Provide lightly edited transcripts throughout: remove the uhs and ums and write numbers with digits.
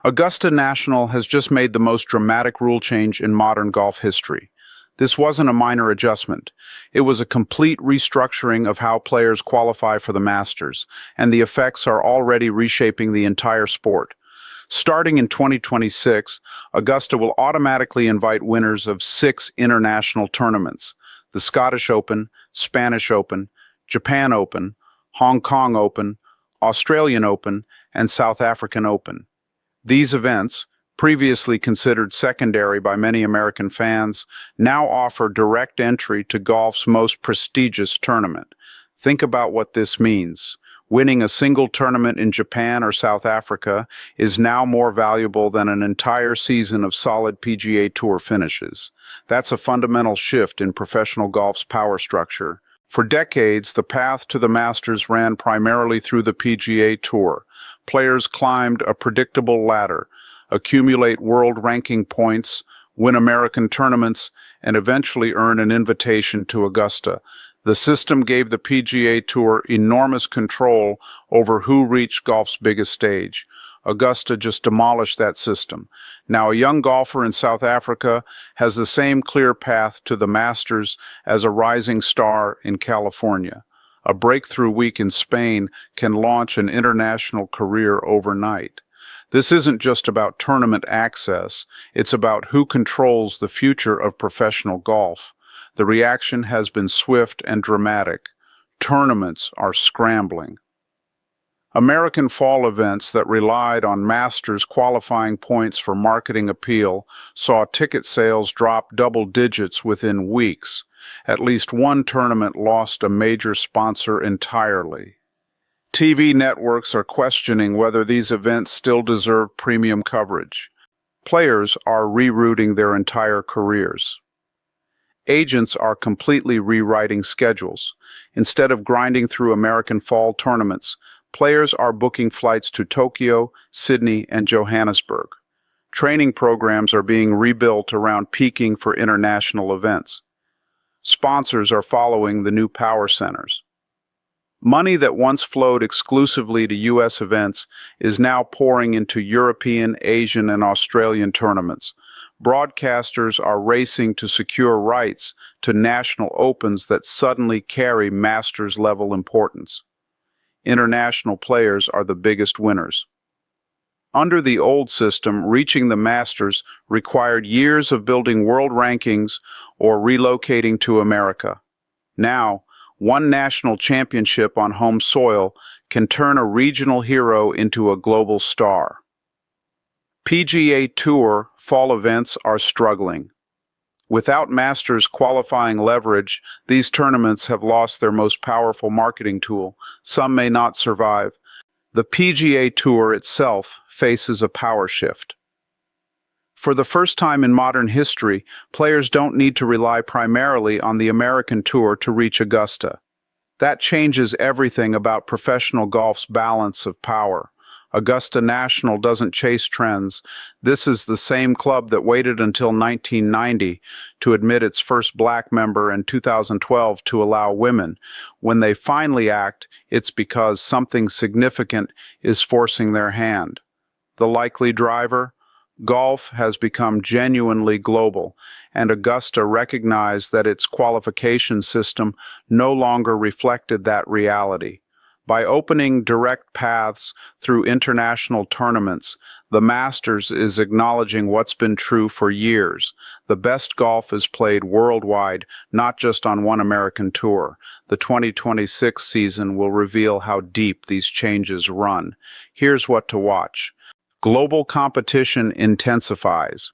Augusta National has just made the most dramatic rule change in modern golf history. This wasn't a minor adjustment. It was a complete restructuring of how players qualify for the Masters, and the effects are already reshaping the entire sport. Starting in 2026, Augusta will automatically invite winners of 6 international tournaments: the Scottish Open, Spanish Open, Japan Open, Hong Kong Open, Australian Open, and South African Open. These events, previously considered secondary by many American fans, now offer direct entry to golf's most prestigious tournament. Think about what this means. Winning a single tournament in Japan or South Africa is now more valuable than an entire season of solid PGA Tour finishes. That's a fundamental shift in professional golf's power structure. For decades, the path to the Masters ran primarily through the PGA Tour. Players climbed a predictable ladder, accumulate world ranking points, win American tournaments, and eventually earn an invitation to Augusta. The system gave the PGA Tour enormous control over who reached golf's biggest stage. Augusta just demolished that system. Now, a young golfer in South Africa has the same clear path to the Masters as a rising star in California. A breakthrough week in Spain can launch an international career overnight. This isn't just about tournament access, it's about who controls the future of professional golf. The reaction has been swift and dramatic. Tournaments are scrambling. American fall events that relied on Masters qualifying points for marketing appeal saw ticket sales drop double digits within weeks. At least one tournament lost a major sponsor entirely. TV networks are questioning whether these events still deserve premium coverage. Players are rerouting their entire careers. Agents are completely rewriting schedules. Instead of grinding through American fall tournaments, players are booking flights to Tokyo, Sydney, and Johannesburg. Training programs are being rebuilt around peaking for international events. Sponsors are following the new power centers. Money that once flowed exclusively to U.S. events is now pouring into European, Asian, and Australian tournaments. Broadcasters are racing to secure rights to national opens that suddenly carry Masters-level importance. International players are the biggest winners. Under the old system, reaching the Masters required years of building world rankings or relocating to America. Now, one national championship on home soil can turn a regional hero into a global star. PGA Tour fall events are struggling. Without Masters qualifying leverage, these tournaments have lost their most powerful marketing tool. Some may not survive. The PGA Tour itself faces a power shift. For the first time in modern history, players don't need to rely primarily on the American Tour to reach Augusta. That changes everything about professional golf's balance of power. Augusta National doesn't chase trends. This is the same club that waited until 1990 to admit its first black member and 2012 to allow women. When they finally act, it's because something significant is forcing their hand. The likely driver? Golf has become genuinely global, and Augusta recognized that its qualification system no longer reflected that reality. By opening direct paths through international tournaments, the Masters is acknowledging what's been true for years. The best golf is played worldwide, not just on one American tour. The 2026 season will reveal how deep these changes run. Here's what to watch. Global competition intensifies.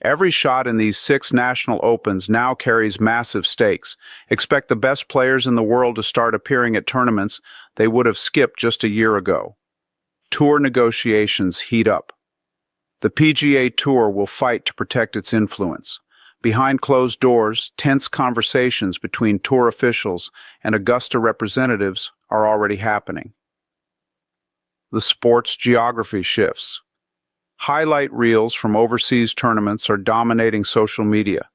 Every shot in these 6 national opens now carries massive stakes. Expect the best players in the world to start appearing at tournaments they would have skipped just a year ago. Tour negotiations heat up. The PGA Tour will fight to protect its influence. Behind closed doors, tense conversations between tour officials and Augusta representatives are already happening. The sport's geography shifts. Highlight reels from overseas tournaments are dominating social media.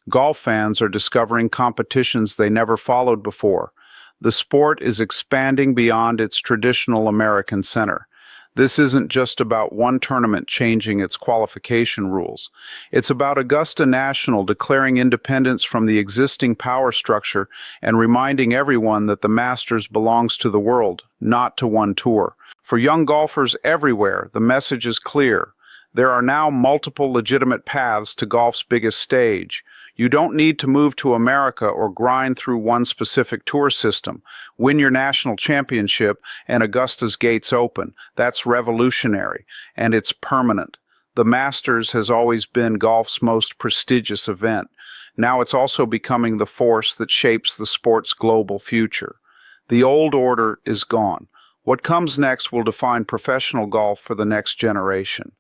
Golf fans are discovering competitions they never followed before. The sport is expanding beyond its traditional American center. This isn't just about one tournament changing its qualification rules. It's about Augusta National declaring independence from the existing power structure and reminding everyone that the Masters belongs to the world, not to one tour. For young golfers everywhere, the message is clear. There are now multiple legitimate paths to golf's biggest stage. You don't need to move to America or grind through one specific tour system. Win your national championship and Augusta's gates open. That's revolutionary, and it's permanent. The Masters has always been golf's most prestigious event. Now it's also becoming the force that shapes the sport's global future. The old order is gone. What comes next will define professional golf for the next generation.